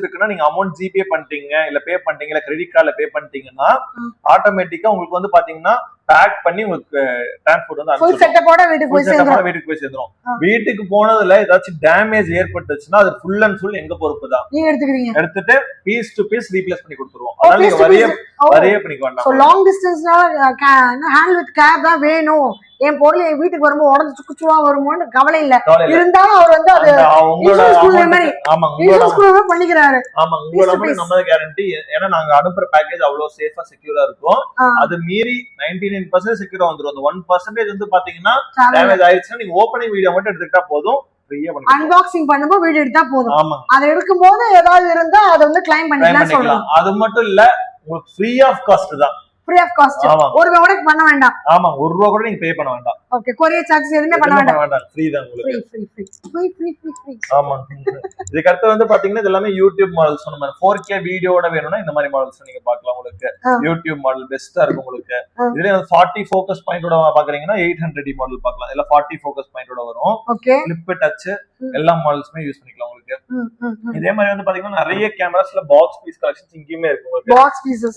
இருக்குன்னா நீங்க amount GPay பண்ணிட்டீங்க இல்ல பே பண்ணிட்டீங்க இல்ல கிரெடிட் கார்டுல பே பண்ணிட்டீங்கன்னா ஆட்டோமேட்டிக்கா உங்களுக்கு வந்து பாத்தீங்கன்னா பேக் பண்ணி உங்களுக்கு டிரான்ஸ்போர்ட் வந்து ஃபுல் செட்டப்போட வீட்டுக்கு போய் சேர்ந்துரும். வீட்டுக்கு போய் சேர்ந்துரும். வீட்டுக்கு போனதுல ஏதாச்சும் டேமேஜ் ஏற்பட்டுச்சுன்னா அது ஃபுல் அண்ட் ஃபுல் எங்க பொறுப்பு தான். நீங்க எடுத்துக்கிறீங்க. எடுத்துட்டு பீஸ் டு பீஸ் ரீப்ளேஸ் பண்ணி கொடுத்துருவோம். அதனால நீங்க வரையே பண்ணிக்க வேண்டாம். சோ லாங் டிஸ்டன்ஸ்னால ஹேண்ட் வித் கேப் தான் வேணும். என் பொருள் என் வீட்டுக்கு வரும்போது உடஞ்சு சுக்குச்சுவா வருமோன்னு கவலை இல்ல. இருந்தாலும் அவர் வந்து அது பண்ணிக்கிறாரு. ஆமா, உங்களோட நம்ம கேரண்டி. ஏன்னா நாங்க அனுப்புற பேக்கேஜ் அவ்வளவு சேஃபா செக்யூரா இருக்கும். அது மீறி 99% செக்யூரா வந்துரும். அந்த 1% வந்து பாத்தீங்கன்னா டேமேஜ் ஆயிடுச்சுன்னா நீங்க ஓபனிங் வீடியோ மட்டும் எடுத்துக்கிட்டா போதும். அன்பாக்சிங் பண்ணும்போது வீடியோ எடுத்தா போதும். அதை எடுக்கும்போது ஏதாவது இருந்தா அதை வந்து கிளைம் பண்ணிக்கலாம். அது மட்டும் இல்ல, உங்களுக்கு ஃப்ரீ ஆஃப் காஸ்ட் தான். Free of cost. ஒரு ரூபாய் கூட பண்ண வேண்டாம். ஆமா, ஒரு ரூபாய் கூட நீங்க பே பண்ண வேண்டாம். ஓகே, கொரியர் சார்ஜஸ் எதுமே பண்ண வேண்டாம். ஃப்ரீ தான் உங்களுக்கு. ஃப்ரீ. ஆமா. இதுக்கு அடுத்து வந்து பாத்தீங்கன்னா இது எல்லாமே யூடியூப் மாடல்ஸ் சொன்ன மாதிரி 4K வீடியோட வேணும்னா இந்த மாதிரி மாடல்ஸ் நீங்க பார்க்கலாம். உங்களுக்கு யூடியூப் மாடல் பெஸ்டா இருக்கும் உங்களுக்கு. இதுல 40 ஃபோக்கஸ் பாயிண்டோட பாக்குறீங்கன்னா 800D மாடல் பார்க்கலாம். இல்ல 40 ஃபோக்கஸ் பாயிண்டோட வரும். ஓகே, கிளிப் டச் எல்லா மாடல்ஸ்மே யூஸ் பண்ணிக்கலாம் உங்களுக்கு. இதே மாதிரி வந்து பாத்தீங்கன்னா நிறைய கேமராஸ்ல பாக்ஸ் பீஸ் கலெக்ஷன்ஸ் இங்கேயுமே இருக்கு உங்களுக்கு. Box pieces